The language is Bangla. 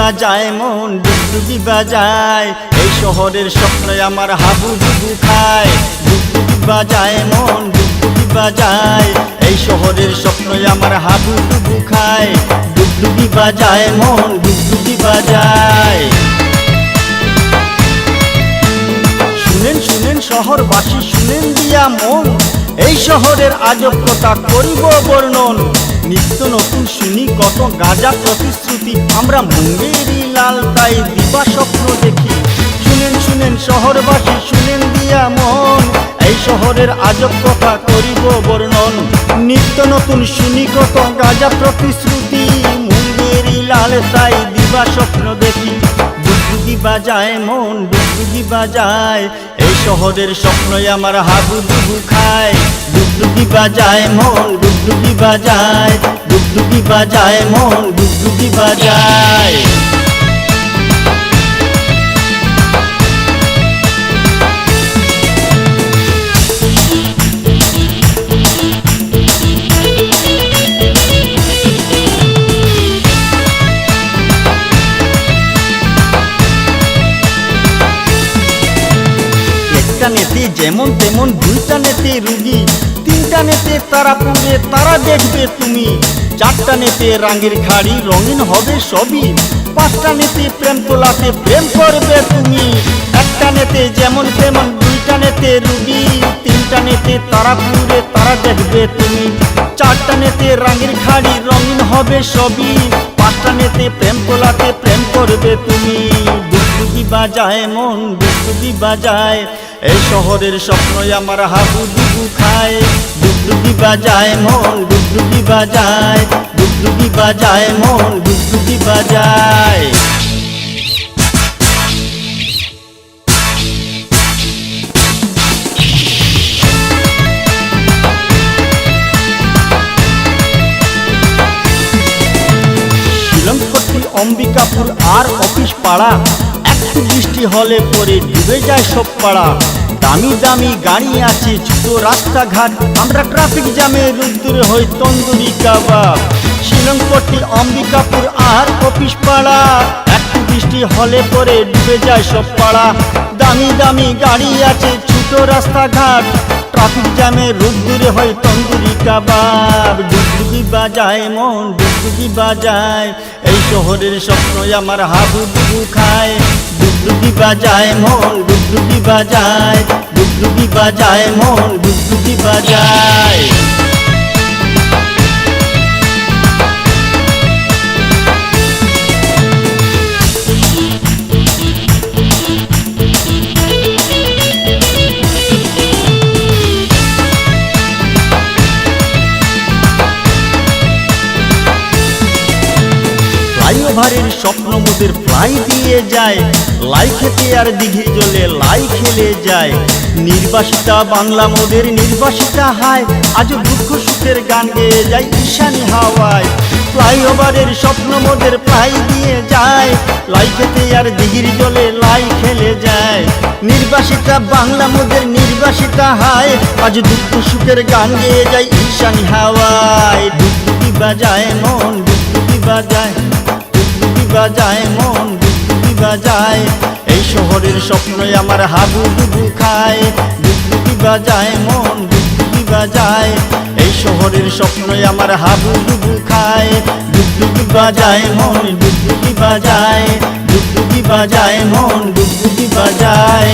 বাজায় মন ডুগডুগি বাজায়, এই শহরের স্বপ্ন আমার হাবুডুবু খায়। ডুগডুগি বাজায় মন ডুগডুগি বাজায়, এই শহরের স্বপ্ন আমার হাবুডুবু খায়। ডুগডুগি বাজায় মন ডুগডুগি বাজায়। শুনেন শুনেন শহরবাসী শুনেন দিয়া মন, এই শহরের আজব কথা করিব বর্ণন। নিত্য নতুন শুনি কত গাঁজা প্রতিশ্রুতি, আমরা মুঙ্গেরি লাল তাই দিবা স্বপ্ন দেখি। শুনেন শুনেন শহরবাসী শুনেন দিয়া মন, এই শহরের আজব কথা করিব বর্ণন। নিত্য নতুন শুনি কত গাঁজা প্রতিশ্রুতি, মুঙ্গেরি লাল তাই দিবা স্বপ্ন দেখি। ডুগডুগি বাজায় মন ডুগডুগি বাজায়, এই শহরের স্বপ্ন আমার হাবুডুবু খায়। ডুগডুগি বাজায় মন ডুগডুগি বাজায়, ডুগডুগি বাজায় মন ডুগডুগি বাজায়। একটা নেতে যেমন তেমন, দুইটা নেতে রুগী, তিনটা নেতে তারা পুড়ে তারা দেখবে তুমি। চারটা নেতে রাঙের খাড়ি রঙিন হবে সবই, পাঁচটা নেতে প্রেম তোলাতে প্রেম করবে তুমি। একটা নেতে যেমন তেমন, দুইটা নেতে রুগী, তিনটা নেতে তারা পুড়ে তারা দেখবে তুমি। চারটা নেতে রাঙের খাড়ি রঙিন হবে সবই, পাঁচটা নেতে প্রেম তোলাতে প্রেম করবে তুমি। ডুগডুগি বাজায় মন ডুগডুগি বাজায়, এই শহরের স্বপ্ন আমার হাবুডুবু খায়। ডুগডুগি বাজায় মন ডুগডুগি বাজায়, ডুগডুগি বাজায় মন ডুগডুগি বাজায়। শিলংপট্টি অম্বিকাপুর আর অফিস পাড়া, একটু বৃষ্টি হলে পরে ডুবে যায় সব পাড়া। দামি দামি গাড়ি আছে ছোট রাস্তাঘাট, আমরা ট্রাফিক জ্যামে রুদ্দুরে হই তন্দুরি কাবাব। শিলংপট্টি অম্বিকাপুর আর অফিস পাড়া, একটু বৃষ্টি হলে পরে ডুবে যায় সব পাড়া। দামি দামি গাড়ি আছে ছোট রাস্তাঘাট, ট্রাফিক জ্যামে রুদ্দুরে হয় তন্দুরি কাবাব। ডুগডুগি বাজায় মন ডুগডুগি বাজায়, এই শহরের স্বপ্ন আমার হাবুডুবু খায়। ডুগডুগি বাজায় মন ডুগডুগি বাজায়, ডুগডুগি বাজায় মন ডুগডুগি বাজায়। ফ্লাইওভারের স্বপ্ন মোদের ফ্লাই দিয়ে যায়, লাই খেতে আর দিঘি জলে লাই খেলে যায়। নির্বাসিতা বাংলা মোদের নির্বাসিতা হায়, আজ দুঃখ সুখের গান গেয়ে যায় ঈশানী হাওয়ায়। ফ্লাইওভারের স্বপ্ন মোদের ফ্লাই দিয়ে যায়, লাই খেতে আর দিঘির জলে লাই খেলে যায়। নির্বাসিতা বাংলা মোদের নির্বাসিতা হায়, আজ দুঃখ সুখের গান গেয়ে যায় ঈশানী হাওয়ায়। ডুগডুগি বাজায় মন ডুগডুগি বাজায়, ডুগডুগি বাজায় মন ডুগডুগি বাজায়, এই শহরের স্বপ্ন আমার হাবুডুবু খায়। ডুগডুগি বাজায় মন ডুগডুগি বাজায়, এই শহরের স্বপ্ন আমার হাবুডুবু খায়। ডুগডুগি বাজায় মন ডুগডুগি বাজায়, ডুগডুগি বাজায় মন ডুগডুগি বাজায়।